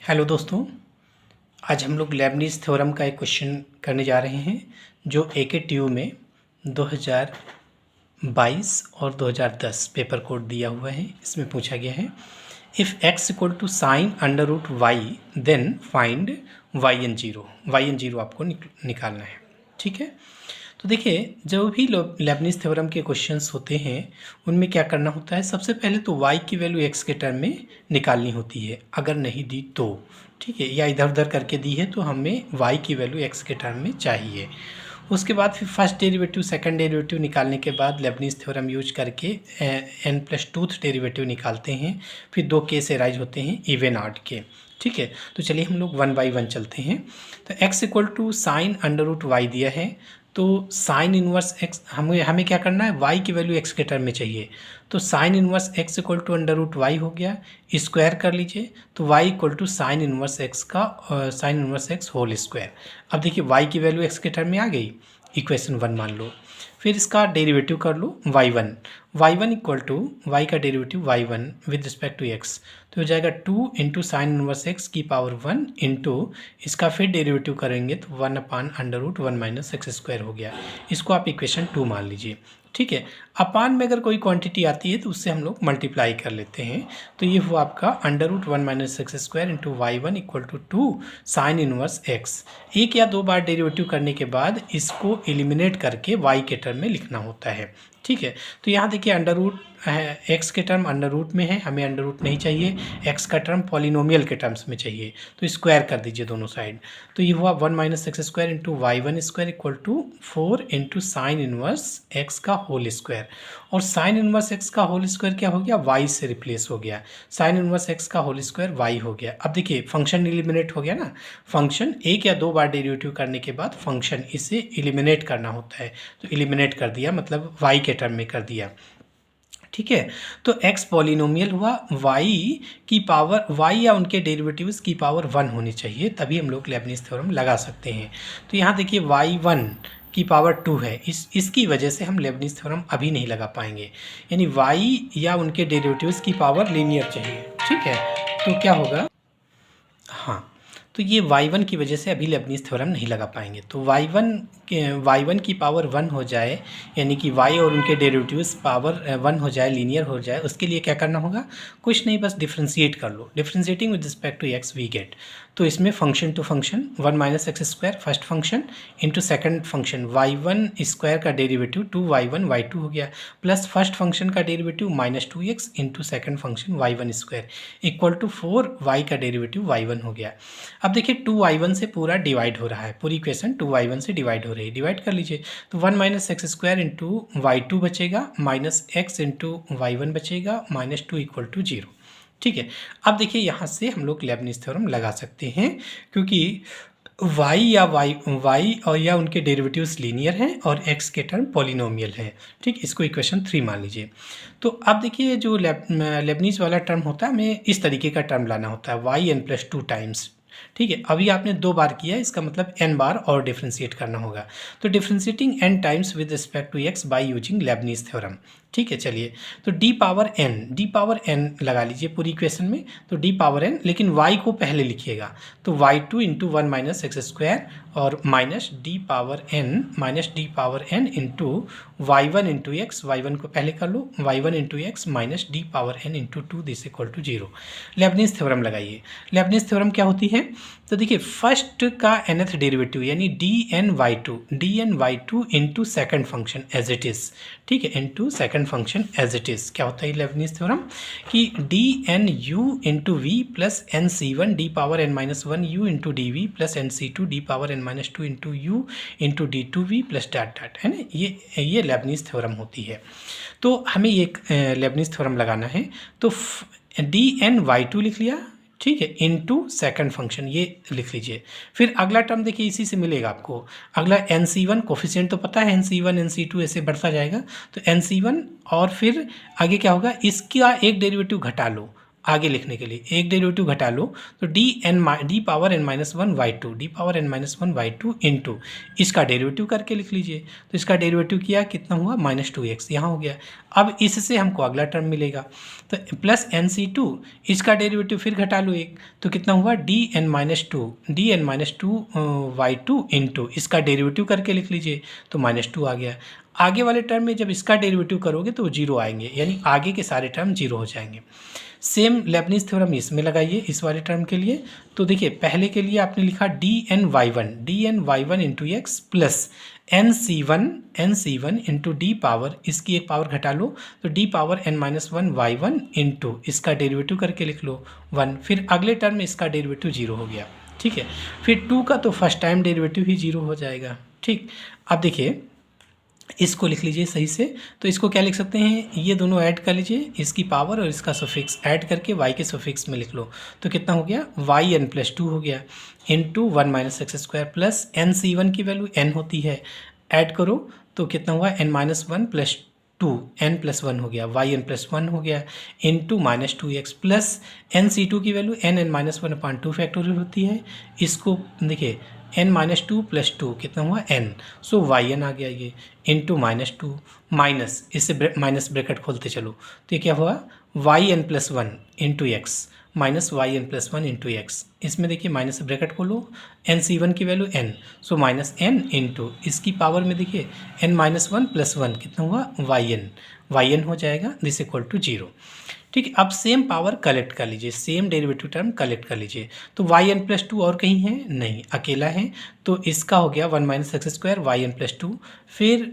Hello दोस्तों, आज हम लोग लेबनीज़ थ्योरम का एक क्वेश्चन करने जा रहे हैं जो एके ट्यू में 2022 और 2010 पेपर कोड दिया हुआ है। इसमें पूछा गया है if x equal to sine under root y then find y n zero आपको निकालना है। ठीक है, तो देखिए जो भी लेबनीज़ थ्योरम के क्वेश्चंस होते हैं उनमें क्या करना होता है, सबसे पहले तो y की वैल्यू x के टर्म में निकालनी होती है। अगर नहीं दी तो ठीक है, या इधर उधर करके दी है तो हमें y की वैल्यू x के टर्म में चाहिए। उसके बाद फिर फर्स्ट डेरिवेटिव सेकंड डेरिवेटिव निकालने के बाद लेबनीज़ थ्योरम यूज करके n+2th डेरिवेटिव निकालते हैं। फिर दो केस एराइज होते हैं इवन ऑड के। ठीक है, तो चलिए हम लोग 1 बाई 1 चलते हैं। तो x equal to sine under root y दिया है, तो साइन इनवर्स x हमें क्या करना है, y की वैल्यू x के टर्म में चाहिए। तो sine inverse x equal to under root y हो गया, स्क्वायर कर लीजिए तो y equal to sine inverse x का sine inverse x whole square. अब देखिए y की वैल्यू x के टर्म में आ गई, इक्वेशन 1 मान लो। फिर इसका डेरिवेटिव कर लो y1 इक्वल टू y का derivative y1 with respect to x, तो हो जाएगा 2 इंटू साइन इनवर्स x की पावर 1 इंटू इसका फिर डेरिवेटिव करेंगे तो 1 upon under root 1 minus x square हो गया। इसको आप इक्वेशन 2 मान लीजिए। ठीक है, अपान में अगर कोई क्वांटिटी आती है तो उससे हम लोग मल्टीप्लाई कर लेते हैं। तो ये हुआ आपका under root 1 minus x square into y1 equal to 2 sine inverse x। एक या दो बार डेरिवेटिव करने के बाद इसको एलिमिनेट करके y के टर्म में लिखना होता है। ठीक है, तो यहाँ देखिए अंडर रूट x के टर्म अंडर रूट में है, हमें अंडर रूट नहीं चाहिए, x का टर्म पॉलिनोमियल के टर्म्स में चाहिए, तो स्क्वायर कर दीजिए दोनों साइड। तो ये हुआ 1 minus x square into y1 square equal to 4 into sine inverse x का होल स्क्वायर। और साइन इनवर्स x का होल स्क्वायर क्या हो गया, y से रिप्लेस हो गया, साइन इनवर्स x का होल स्क्वायर y हो गया। अब देखिए फंक्शन एलिमिनेट हो गया ना, फंक्शन एक या दो बार डेरिवेटिव करने के बाद फंक्शन इसे एलिमिनेट करना होता है, तो एलिमिनेट कर दिया मतलब y के टर्म में कर दिया। ठीक है, तो x पॉलिनोमियल हुआ, y की पावर y या उनके डेरिवेटिव्स की पावर 1 होनी चाहिए, तभी हम लोग लेबनीज़ थ्योरम लगा सकते हैं। तो यहाँ देखिए y1 की पावर 2 है, इसकी वजह से हम लेबनीज़ थ्योरम अभी नहीं लगा पाएंगे, यानी y या उनके डेरिवेटिव्स की पावर लीनियर चाहिए। ठीक है, तो क्या होगा, हाँ, तो ये y1 की वजह से अभी लेबनीज़ थ्योरम नहीं लगा पाएंगे। तो y1 की पावर 1 हो जाए, यानी कि y और उनके डेरिवेटिव्स पावर 1 हो जाए, लीनियर हो जाए, उसके लिए क्या करना होगा, कुछ नहीं बस डिफ्रेंशिएट कर लो। Differentiating with respect to x we get, तो इसमें function two function 1 minus x square first function into second function y1 square का डेरिवेटिव 2y1 y2 हो गया, प्लस फर्स्ट फंक्शन का derivative minus 2x into second function y1 square equal to 4y का derivative y1 हो गया। अब देखिए 2y1 से पूरा डिवाइड हो रहा है, पूरी इक्वेशन 2y1 से डिवाइड हो रही है, डिवाइड कर लीजिए तो 1 minus x square into y2 बचेगा, माइनस x इंटू y1 बचेगा, माइनस 2 इक्वल टू 0। ठीक है, अब देखिए यहाँ से हम लोग लेबनीज़ थ्योरम लगा सकते हैं, क्योंकि y और या उनके डेरिवेटिव्स लीनियर हैं और x के टर्म पॉलिनोमियल है। ठीक, इसको इक्वेशन 3 मान लीजिए। तो अब देखिए जो लेबनीज़ वाला टर्म होता है, हमें इस तरीके का टर्म लाना होता है yn+2 टाइम्स। ठीक है, अभी आपने 2 बार किया, इसका मतलब n बार और डिफ्रेंशिएट करना होगा। तो differentiating n times with respect to x by using Leibniz theorem. ठीक है, चलिए तो d पावर n लगा लीजिए पूरी इक्वेशन में, तो d पावर n, लेकिन y को पहले लिखिएगा, तो y2 into 1 minus x square और minus d power n into y1 into x, y1 को पहले कर लो, y1 into x minus d power n into 2 this equal to 0। Leibniz theorem लगाइए। लेबनीज़ थ्योरम क्या होती है, तो देखिए फर्स्ट का nth डेरिवेटिव यानी dny2 into second function as it is. ठीक है, into second function as it is. क्या होता है लेबनीज़ थ्योरम कि dnu into v plus nc1 d power n minus 1 u into d v plus nc2 d power n minus 2 into u into d two v plus dot dot, है ना, ये Leibniz theorem होती है। तो हमें ये Leibniz theorem लगाना है, तो dny2 लिख लिया, ठीक है, इनटू सेकंड फंक्शन ये लिख लीजिए। फिर अगला टर्म देखिए इसी से मिलेगा आपको, अगला nc1 कोफिशिएंट तो पता है, nc1 nc2 ऐसे बढ़ता जाएगा, तो nc1 और फिर आगे क्या होगा, इसका एक डेरिवेटिव घटा लो, आगे लिखने के लिए, एक डेरिवेटिव घटा लो तो D power n minus one y two, d power n minus one y two into इसका डेरिवेटिव करके लिख लीजिए। तो इसका डेरिवेटिव किया कितना हुआ -2x, यहाँ हो गया। अब इससे हमको अगला टर्म मिलेगा तो प्लस NC2, इसका डेरिवेटिव फिर घटा लो एक, तो कितना हुआ dn minus two y two into इसका डेरिवेटिव करके लिख लीजिए तो -2 आ गया। आगे वाले टर्म में जब इसका डेरिवेटिव करोगे तो 0 आएंगे, यानी आगे के सारे टर्म 0 हो जाएंगे। सेम लेबनीज थ्योरम इसमें लगाइए इस वाले टर्म के लिए। तो देखिए पहले के लिए आपने लिखा D N Y one into X plus N C one into D power, इसकी एक पावर घटा लो तो D power n minus one Y one into इसका डेरिवेटिव करके लिख लो 1, फिर अगले टर्म में इसका डेरिवेटिव 0 हो गया। ठीक है, फिर 2 का तो फर्स्ट टाइम डेरिवेटिव ही 0 हो जाएगा। ठीक, अब देखिए इसको लिख लीजिए सही से। तो इसको क्या लिख सकते हैं, ये दोनों ऐड कर लीजिए, इसकी पावर और इसका सफिक्स ऐड करके y के सफिक्स में लिख लो तो कितना हो गया yn प्लस 2 हो गया into 1 minus x square plus NC1 की वैल्यू n होती है, ऐड करो तो कितना हुआ n minus one plus 2 n plus 1 हो गया, yn प्लस 1 हो गया इंटू -2x प्लस NC2 की value n minus one upon 2 factorial होती है। इसको देखिए n माइनस 2 प्लस 2 कितना हुआ n, सो yn आ गया ये इंटू -2 माइनस, इससे माइनस ब्रैकेट खोलते चलो तो ये क्या हुआ yn plus 1 into x minus yn plus 1 into x. इसमें देखिए माइनस ब्रैकेट खोलो, NC1 की value n, so minus n into इसकी पावर में देखिए n माइनस वन प्लस 1 कितना हुआ yn हो जाएगा, दिस इक्वल टू 0। ठीक है, अब सेम पावर कलेक्ट कर लीजिए, सेम डेरिवेटिव टर्म कलेक्ट कर लीजिए। तो yn प्लस 2 और कहीं है नहीं, अकेला है, तो इसका हो गया 1 minus x square yn plus 2, फिर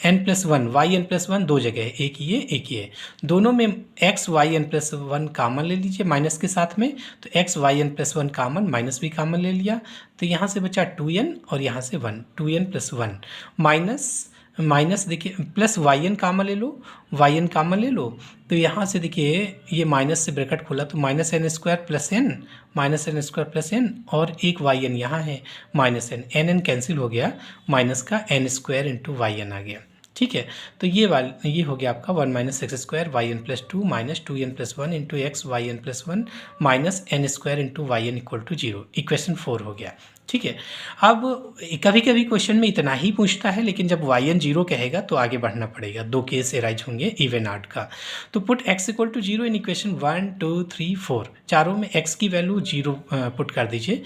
n प्लस 1 yn प्लस 1 दो जगह है, एक ही है एक ही है, दोनों में x yn प्लस 1 कामन ले लीजिए माइनस के साथ में, तो x yn प्लस 1 कामन, माइनस भी कामन ले लिया तो यहाँ से बचा 2n और यहाँ से 1, 2n प्लस 1 माइनस देखिए प्लस yn कामन ले लो, yn कामन ले लो तो यहाँ से देखिए ये माइनस से ब्रैकेट खोला तो minus n square plus n, minus n square plus n और एक yn यहाँ है माइनस n कैंसिल हो गया, माइनस का n स्क्वायर इंटू yn आ गया। ठीक है, तो ये हो गया आपका 1 minus x square yn plus 2 minus 2n plus 1 into X yn plus 1 minus n square into yn equal to 0, equation 4 हो गया। ठीक है, अब कभी कभी क्वेश्चन में इतना ही पूछता है, लेकिन जब yn 0 कहेगा तो आगे बढ़ना पड़ेगा, दो केस एराइज होंगे इवन ऑड का। तो put x equal to 0 in equation 1 2 3 4, चारों में x की वैल्यू 0 पुट कर दीजिए।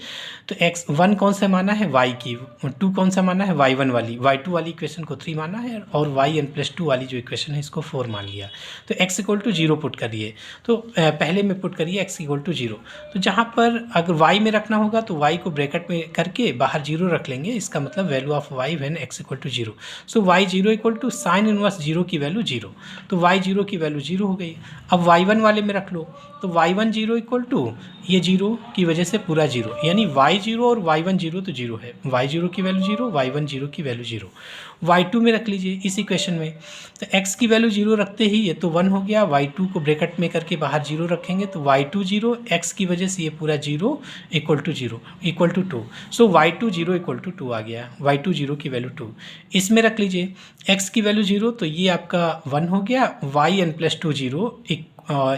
तो x 1 कौन सा माना है y की, 2 कौन सा माना है y1 वाली, y2 वाली इक्वेशन को 3 माना है और yn प्लस 2 वाली जो इक्वेशन है इसको 4 मान लिया। तो x इक्वल टू 0 पुट करिए, तो पहले में पुट करिए x इक्वल टू 0। तो जहाँ पर अगर y में रखना होगा तो y को ब्रैकेट में करके बाहर 0 रख लेंगे, इसका मतलब value of y when x equal to 0। So y 0 equal to sine inverse 0 की वैल्यू 0, तो y 0 की वैल्यू 0 हो गई। अब y1 वाले में रख लो तो y1 0 इक्वल टू ये 0 की वजह से पूरा 0, यानी y 0 और y1 0 तो 0 है, y 0 की वैल्यू 0, y1 0 की वैल्यू 0। y2 में रख लीजिए इस इक्वेशन में, तो x की वैल्यू 0 रखते ही ये तो 1 हो गया, y2 को ब्रैकेट में करके बाहर 0 रखेंगे तो y2 0, x की वजह से ये पूरा 0 equal to 0 equal to 2, so y2 0 equal to 2 आ गया, y2 0 की वैल्यू 2। इसमें रख लीजिए x की वैल्यू 0, तो ये आपका 1 हो गया, yn प्लस 2 0,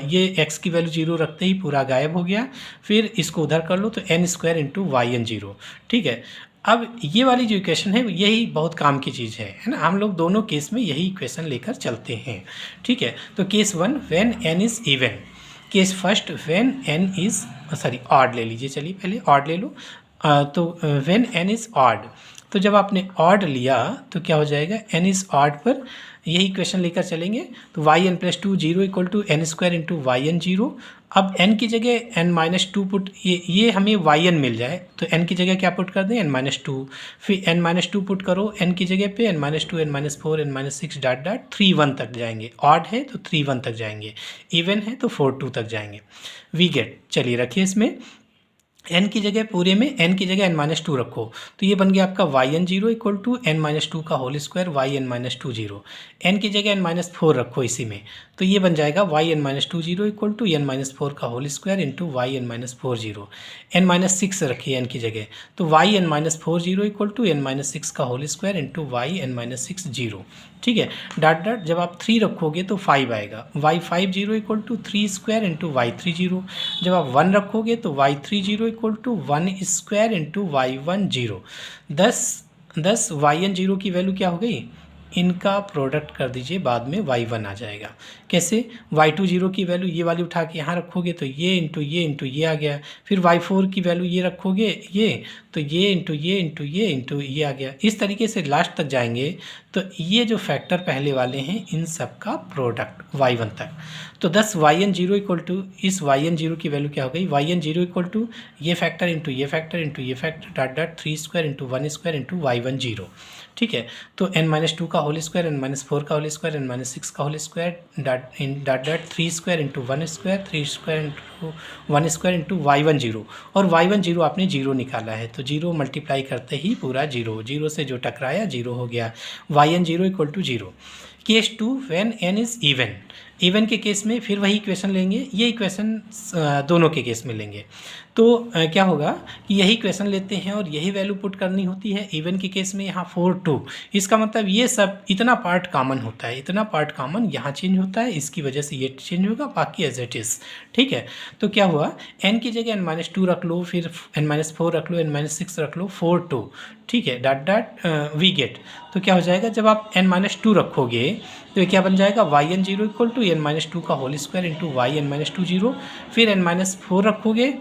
ये x की वैल्यू 0 रखते ही पूरा गायब हो गया। फिर इसको उधर कर लो तो n स्क्वायर इंटू yn 0। ठीक है, अब ये वाली जो इक्वेशन है यही बहुत काम की चीज़ है ना, हम लोग दोनों केस में यही इक्वेशन लेकर चलते हैं। ठीक है, तो case 1 when n is even, case first when n is odd ले लीजिए, चलिए पहले ऑड ले लो। तो व्हेन n इज़ ऑड, तो जब आपने ऑड लिया तो क्या हो जाएगा, n इज़ ऑड पर यही इक्वेशन लेकर चलेंगे तो yn plus 2 0 equal to n square into yn 0। अब n की जगह n माइनस 2 पुट, ये हमें yn मिल जाए तो n की जगह क्या पुट कर दें, n माइनस 2, फिर n माइनस 2 पुट करो n की जगह पे, n minus 2 n minus 4 n minus 6 dot dot 3 1 तक जाएंगे, ऑड है तो 3 1 तक जाएंगे, इवन है तो 4 2 तक जाएंगे। वी गेट, चलिए रखिए इसमें n की जगह पूरे में n की जगह n माइनस 2 रखो तो ये बन गया आपका yn 0 equal to n minus 2 का whole square yn minus 2 0, n की जगह n माइनस 4 रखो इसी में तो ये बन जाएगा Y N minus 2 0 equal to N minus 4 का whole square into Y N minus 4 0, N minus 6 रखिए एन की जगह, तो Y N minus 4 0 equal to N minus 6 का whole square into Y N minus 6 0। ठीक है, डॉट डॉट जब आप 3 रखोगे तो 5 आएगा, Y 5 0 equal to 3 square into Y 3 0। जब आप 1 रखोगे तो Y 3 0 equal to 1 square into Y 1 0। 10 Y N 0 की वैल्यू क्या हो गई, इनका प्रोडक्ट कर दीजिए, बाद में y1 आ जाएगा। कैसे, y2 0 की वैल्यू ये वाली उठा के यहाँ रखोगे तो ये इंटू ये आ गया, फिर y4 की वैल्यू ये रखोगे ये, तो ये इंटू ये आ गया। इस तरीके से लास्ट तक जाएंगे तो ये जो फैक्टर पहले वाले हैं इन सब का प्रोडक्ट y1 तक। तो 10 yn 0 इक्वल टू इस yn 0 की वैल्यू क्या हो गई, yn 0 इक्वल टू ये फैक्टर इंटू ये फैक्टर इंटू ये factor dot dot 3 square into 1 square into y1 0। ठीक है, तो n माइनस 2 का होल स्क्वायर, n माइनस 4 का होल स्क्वायर, n माइनस 6 का whole square dot dot 3 square into 1 square, 3 square into 1 square into y1 0, और y1 0 आपने 0 निकाला है तो 0 मल्टीप्लाई करते ही पूरा 0 से जो टकराया 0 हो गया, yn 0 equal to 0। Case 2 when n is even के केस में फिर वही इक्वेशन लेंगे, ये इक्वेशन दोनों के केस में लेंगे। तो क्या होगा कि यही इक्वेशन लेते हैं और यही वैल्यू पुट करनी होती है। इवन के केस में यहाँ 4 2, इसका मतलब ये सब इतना पार्ट कॉमन होता है, इतना पार्ट कॉमन यहाँ चेंज होता है, इसकी वजह से ये चेंज होगा, बाकी एज इट इज़। ठीक है, तो क्या हुआ, n की जगह n माइनस 2 रख लो, फिर n माइनस 4 रख लो, n माइनस 6 रख लो, 4 2। ठीक है, डॉट डॉट वी गेट, तो क्या हो जाएगा, जब आप n माइनस 2 रखोगे तो ये क्या बन जाएगा, Y N 0 equal to n minus 2 का whole square into Y N minus 2 0। फिर n माइनस 4 रखोगे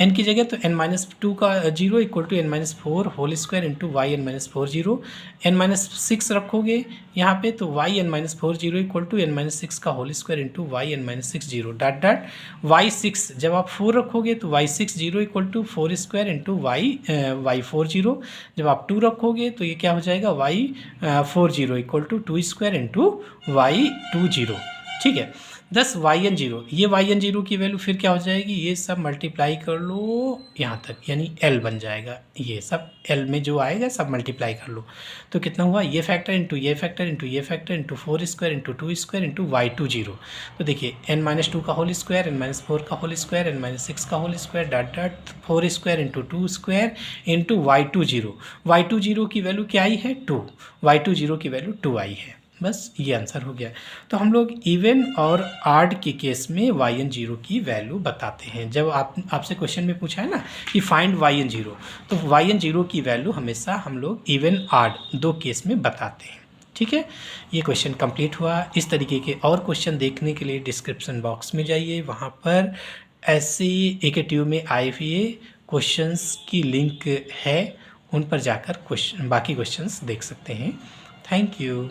n की जगह तो n माइनस 2 का 0 equal to n minus 4 whole square into Y N minus 4 0। n minus 6 रखोगे यहाँ पे तो Y N minus 4 0 equal to n minus 6 का whole square into Y N minus 6 0 dot dot Y 6, जब आप 4 रखोगे तो Y 6 0 equal to 4 square into Y 4 0। जब आप 2 रखोगे तो ये क्या हो जाएगा, Y 4 0 equal to 2 square into Y 2 0। ठीक है, 10 वाई एन 0, ये वाई एन 0 की वैल्यू फिर क्या हो जाएगी, ये सब मल्टीप्लाई कर लो यहाँ तक, यानी L बन जाएगा, ये सब L में जो आएगा सब मल्टीप्लाई कर लो। तो कितना हुआ, ये फैक्टर इंटू ये फैक्टर इंटू ये factor into 4 square into 2 square into Y 2 0। तो देखिए n माइनस 2 का होल स्क्वायर, n माइनस 4 का होल स्क्वायर, n माइनस 6 का whole square dot dot 4 square into 2 square into Y 2 0। Y 2 0 की value क्या आई है, 2, वाई 2 0 की वैल्यू 2 आई है। बस ये आंसर हो गया। तो हम लोग इवन और आड के केस में वाई एन 0 की वैल्यू बताते हैं। जब आपसे क्वेश्चन में पूछा है ना कि फाइंड वाई एन 0, तो वाई एन 0 की वैल्यू हमेशा हम लोग इवन आड दो केस में बताते हैं। ठीक है, ये क्वेश्चन कंप्लीट हुआ। इस तरीके के और क्वेश्चन देखने के लिए डिस्क्रिप्शन बॉक्स में जाइए, वहाँ पर ऐसे AKTU में आए हुए क्वेश्चंस की लिंक है, उन पर जाकर बाकी क्वेश्चंस देख सकते हैं। Thank you.